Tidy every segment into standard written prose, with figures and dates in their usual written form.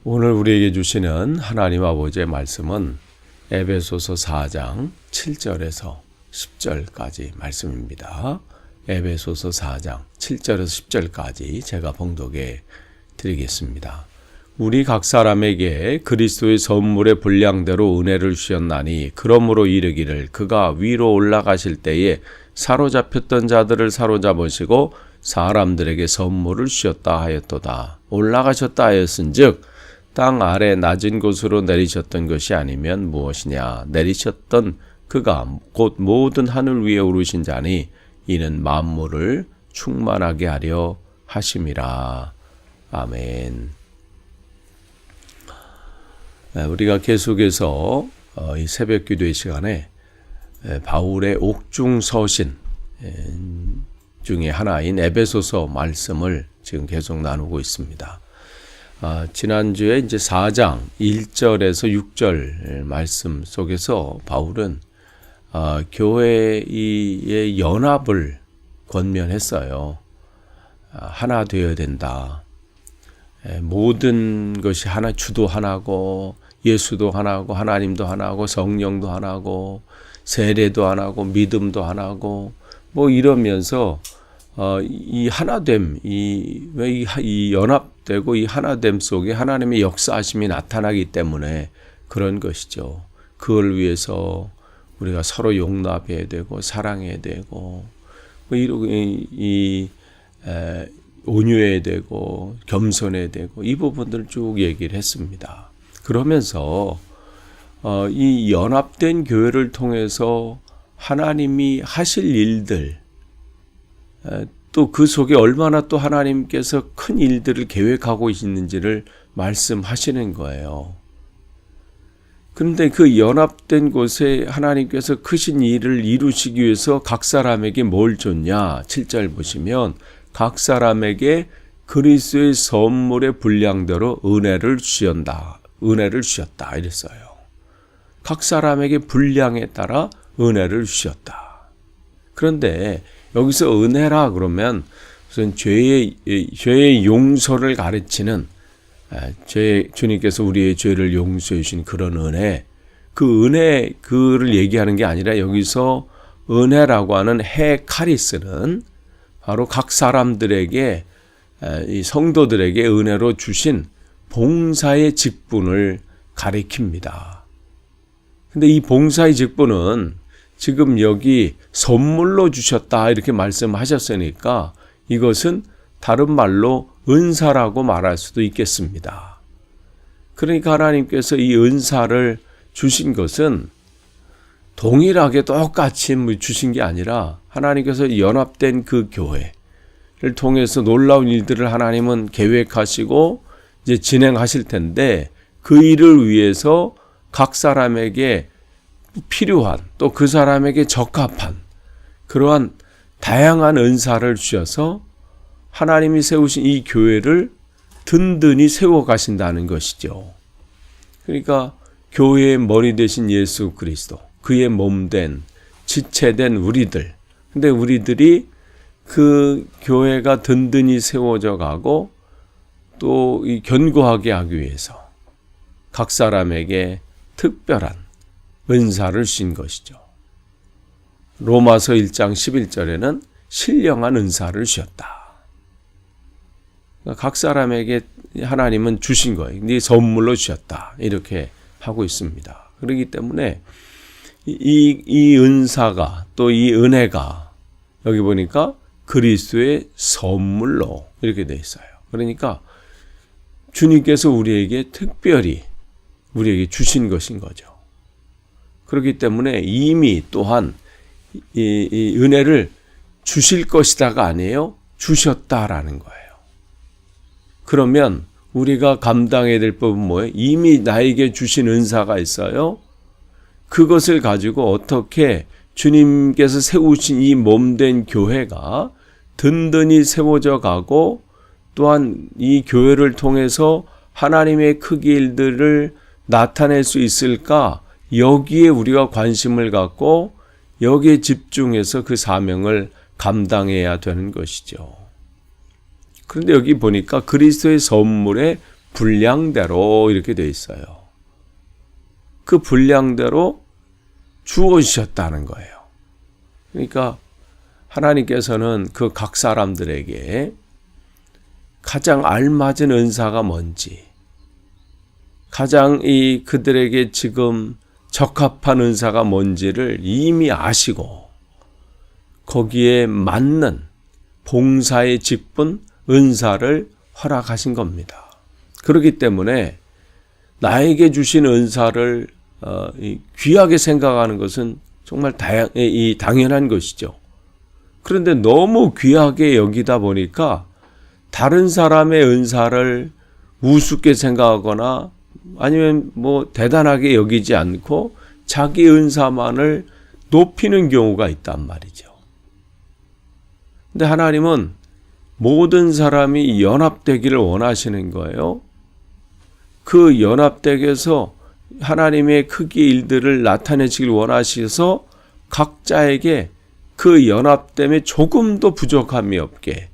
오늘 우리에게 주시는 하나님 아버지의 말씀은 에베소서 4장 7절에서 10절까지 말씀입니다. 에베소서 4장 7절에서 10절까지 제가 봉독해 드리겠습니다. 우리 각 사람에게 그리스도의 선물의 분량대로 은혜를 주셨나니 그러므로 이르기를 그가 위로 올라가실 때에 사로잡혔던 자들을 사로잡으시고 사람들에게 선물을 주셨다 하였도다. 올라가셨다 하였은즉 땅 아래 낮은 곳으로 내리셨던 것이 아니면 무엇이냐. 내리셨던 그가 곧 모든 하늘 위에 오르신 자니 이는 만물을 충만하게 하려 하심이라. 아멘. 우리가 계속해서 이 새벽 기도의 시간에 바울의 옥중 서신 중에 하나인 에베소서 말씀을 지금 계속 나누고 있습니다. 지난주에 이제 4장 1절에서 6절 말씀 속에서 바울은 교회의 연합을 권면했어요. 하나 되어야 된다. 모든 것이 하나, 주도 하나고 예수도 하나고 하나님도 하나고 성령도 하나고 세례도 하나고 믿음도 하나고 뭐 이러면서 이 하나됨, 이 연합되고 이 하나됨 속에 하나님의 역사하심이 나타나기 때문에 그런 것이죠. 그걸 위해서 우리가 서로 용납해야 되고 사랑해야 되고 온유해야 되고 겸손해야 되고 이 부분들을 쭉 얘기를 했습니다. 그러면서 이 연합된 교회를 통해서 하나님이 하실 일들 또 그 속에 얼마나 또 하나님께서 큰 일들을 계획하고 있는지를 말씀하시는 거예요. 그런데 그 연합된 곳에 하나님께서 크신 일을 이루시기 위해서 각 사람에게 뭘 줬냐? 7절 보시면 각 사람에게 그리스도의 선물의 분량대로 은혜를 주셨다 이랬어요. 각 사람에게 분량에 따라 은혜를 주셨다. 그런데 여기서 은혜라 그러면 무슨 죄의 용서를 가르치는 주님께서 우리의 죄를 용서해 주신 그런 은혜, 그를 얘기하는 게 아니라 여기서 은혜라고 하는 헤카리스는 바로 각 사람들에게 이 성도들에게 은혜로 주신 봉사의 직분을 가리킵니다. 근데 이 봉사의 직분은 지금 여기 선물로 주셨다 이렇게 말씀하셨으니까 이것은 다른 말로 은사라고 말할 수도 있겠습니다. 그러니까 하나님께서 이 은사를 주신 것은 동일하게 똑같이 주신 게 아니라 하나님께서 연합된 그 교회를 통해서 놀라운 일들을 하나님은 계획하시고 이제 진행하실 텐데 그 일을 위해서 각 사람에게 필요한 또 그 사람에게 적합한 그러한 다양한 은사를 주셔서 하나님이 세우신 이 교회를 든든히 세워가신다는 것이죠. 그러니까 교회의 머리 되신 예수 그리스도, 그의 몸된 지체된 우리들. 근데 우리들이 그 교회가 든든히 세워져 가고 또 이 견고하게 하기 위해서 각 사람에게 특별한 은사를 주신 것이죠. 로마서 1장 11절에는 신령한 은사를 주셨다. 각 사람에게 하나님은 주신 거예요. 네 선물로 주셨다. 이렇게 하고 있습니다. 그렇기 때문에 이 은사가 또 이 은혜가 여기 보니까 그리스도의 선물로 이렇게 돼 있어요. 그러니까 주님께서 우리에게 특별히 우리에게 주신 것인 거죠. 그렇기 때문에 이미 또한 이 은혜를 주실 것이다가 아니에요. 주셨다라는 거예요. 그러면 우리가 감당해야 될 법은 뭐예요? 이미 나에게 주신 은사가 있어요. 그것을 가지고 어떻게 주님께서 세우신 이 몸된 교회가 든든히 세워져 가고 또한 이 교회를 통해서 하나님의 크기 일들을 나타낼 수 있을까? 여기에 우리가 관심을 갖고 여기에 집중해서 그 사명을 감당해야 되는 것이죠. 그런데 여기 보니까 그리스도의 선물의 분량대로 이렇게 돼 있어요. 그 분량대로 주어주셨다는 거예요. 그러니까 하나님께서는 그 각 사람들에게 가장 알맞은 은사가 뭔지, 가장 그들에게 지금 적합한 은사가 뭔지를 이미 아시고 거기에 맞는 봉사의 직분, 은사를 허락하신 겁니다. 그렇기 때문에 나에게 주신 은사를 귀하게 생각하는 것은 정말 당연한 것이죠. 그런데 너무 귀하게 여기다 보니까 다른 사람의 은사를 우습게 생각하거나 아니면 대단하게 여기지 않고 자기 은사만을 높이는 경우가 있단 말이죠. 근데 하나님은 모든 사람이 연합되기를 원하시는 거예요. 그 연합되게서 하나님의 크기의 일들을 나타내시길 원하셔서 각자에게 그 연합됨에 조금도 부족함이 없게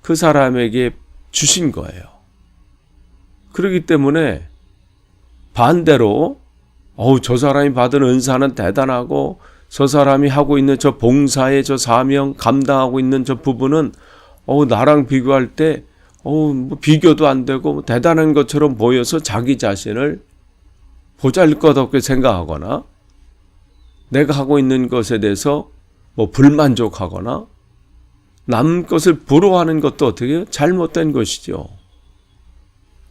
그 사람에게 주신 거예요. 그렇기 때문에 반대로 저 사람이 받은 은사는 대단하고 저 사람이 하고 있는 저 봉사의 저 사명 감당하고 있는 저 부분은 나랑 비교할 때 비교도 안 되고 대단한 것처럼 보여서 자기 자신을 보잘것없게 생각하거나 내가 하고 있는 것에 대해서 불만족하거나 남 것을 부러워하는 것도 어떻게 해요? 잘못된 것이죠.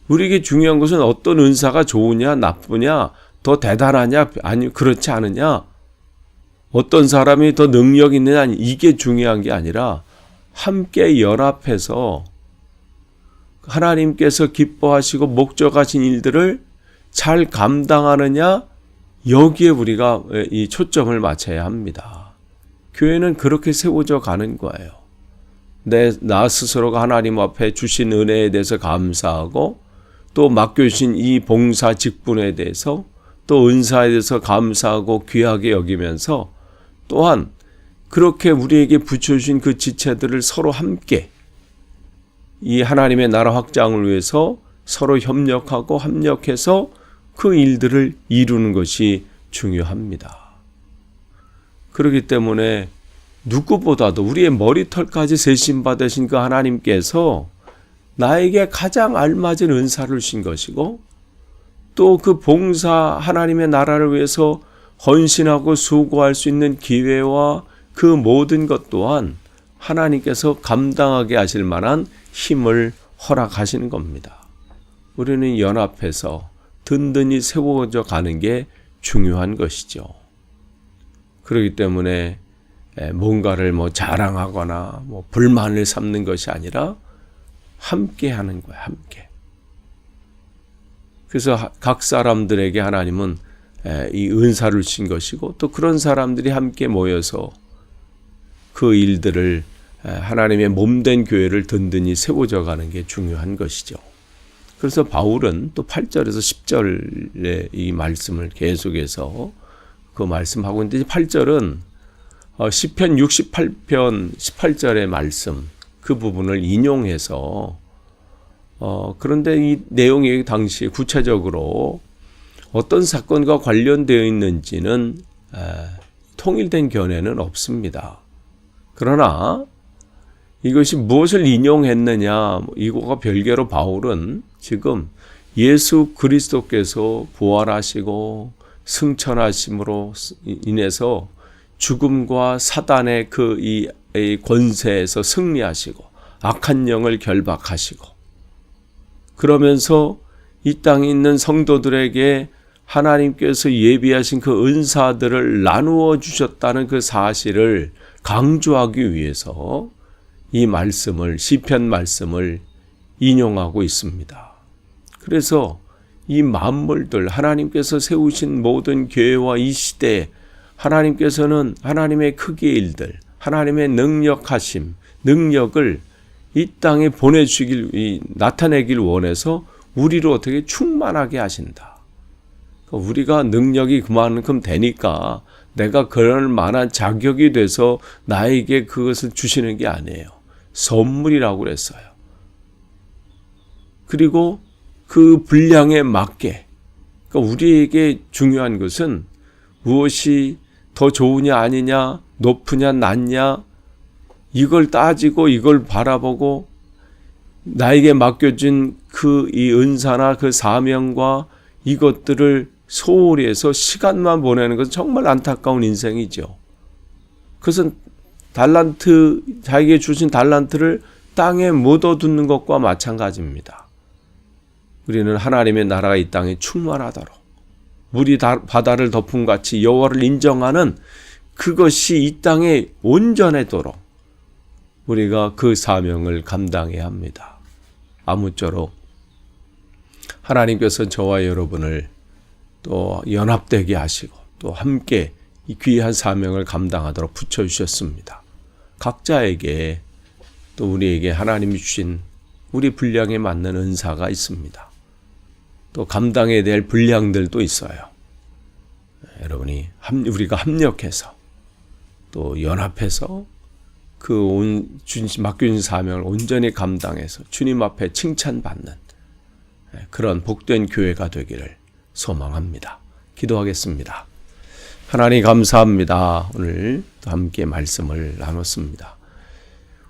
우리에게 중요한 것은 어떤 은사가 좋으냐 나쁘냐 더 대단하냐 아니 그렇지 않으냐 어떤 사람이 더 능력 있느냐 이게 중요한 게 아니라 함께 연합해서 하나님께서 기뻐하시고 목적하신 일들을 잘 감당하느냐 여기에 우리가 이 초점을 맞춰야 합니다. 교회는 그렇게 세워져 가는 거예요. 나 스스로가 하나님 앞에 주신 은혜에 대해서 감사하고 또 맡겨주신 이 봉사 직분에 대해서 또 은사에 대해서 감사하고 귀하게 여기면서 또한 그렇게 우리에게 붙여주신 그 지체들을 서로 함께 이 하나님의 나라 확장을 위해서 서로 협력하고 합력해서 그 일들을 이루는 것이 중요합니다. 그렇기 때문에 누구보다도 우리의 머리털까지 세심받으신 그 하나님께서 나에게 가장 알맞은 은사를 주신 것이고 또 그 봉사 하나님의 나라를 위해서 헌신하고 수고할 수 있는 기회와 그 모든 것 또한 하나님께서 감당하게 하실 만한 힘을 허락하시는 겁니다. 우리는 연합해서 든든히 세워져 가는 게 중요한 것이죠. 그렇기 때문에 뭔가를 자랑하거나 불만을 삼는 것이 아니라 함께 하는 거예요. 함께. 그래서 각 사람들에게 하나님은 이 은사를 주신 것이고 또 그런 사람들이 함께 모여서 그 일들을 하나님의 몸된 교회를 든든히 세워져 가는 게 중요한 것이죠. 그래서 바울은 또 8절에서 10절의 이 말씀을 계속해서 그 말씀하고 있는데 8절은 시편 68편 18절의 말씀 그 부분을 인용해서 그런데 이 내용이 당시 구체적으로 어떤 사건과 관련되어 있는지는 통일된 견해는 없습니다. 그러나 이것이 무엇을 인용했느냐 이거가 별개로 바울은 지금 예수 그리스도께서 부활하시고 승천하심으로 인해서 죽음과 사단의 이 권세에서 승리하시고 악한 영을 결박하시고 그러면서 이 땅에 있는 성도들에게 하나님께서 예비하신 그 은사들을 나누어 주셨다는 그 사실을 강조하기 위해서 이 말씀을 시편 말씀을 인용하고 있습니다. 그래서 이 만물들 하나님께서 세우신 모든 교회와 이 시대에 하나님께서는 하나님의 크기의 일들 하나님의 능력하심 능력을 이 땅에 보내주길 나타내길 원해서 우리를 어떻게 충만하게 하신다. 우리가 능력이 그만큼 되니까 내가 그럴 만한 자격이 돼서 나에게 그것을 주시는 게 아니에요. 선물이라고 그랬어요. 그리고 그 분량에 맞게, 그러니까 우리에게 중요한 것은 무엇이 더 좋으냐 아니냐, 높으냐 낮냐, 이걸 따지고 이걸 바라보고 나에게 맡겨진 이 은사나 그 사명과 이것들을 소홀히 해서 시간만 보내는 것은 정말 안타까운 인생이죠. 그것은 자기에게 주신 달란트를 땅에 묻어두는 것과 마찬가지입니다. 우리는 하나님의 나라가 이 땅에 충만하도록 물이 바다를 덮은 같이 여호와를 인정하는 그것이 이 땅에 온전하도록 우리가 그 사명을 감당해야 합니다. 아무쪼록 하나님께서 저와 여러분을 또 연합되게 하시고 또 함께 이 귀한 사명을 감당하도록 붙여주셨습니다. 각자에게 또 우리에게 하나님이 주신 우리 분량에 맞는 은사가 있습니다. 또 감당해야 될 분량들도 있어요. 여러분이 우리가 합력해서 또 연합해서 그 맡겨진 사명을 온전히 감당해서 주님 앞에 칭찬받는 그런 복된 교회가 되기를 소망합니다. 기도하겠습니다. 하나님 감사합니다. 오늘 또 함께 말씀을 나눴습니다.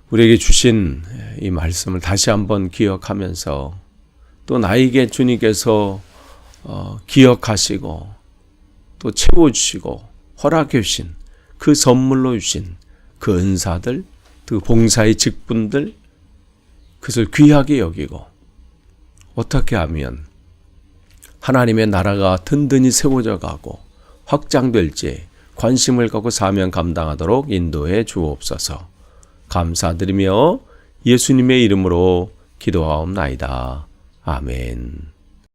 우리에게 주신 이 말씀을 다시 한번 기억하면서 또 나에게 주님께서 기억하시고 또 채워주시고 허락해 주신 그 선물로 주신 그 은사들, 그 봉사의 직분들, 그것을 귀하게 여기고 어떻게 하면 하나님의 나라가 든든히 세워져 가고 확장될지 관심을 갖고 사명 감당하도록 인도해 주옵소서. 감사드리며 예수님의 이름으로 기도하옵나이다. 아멘.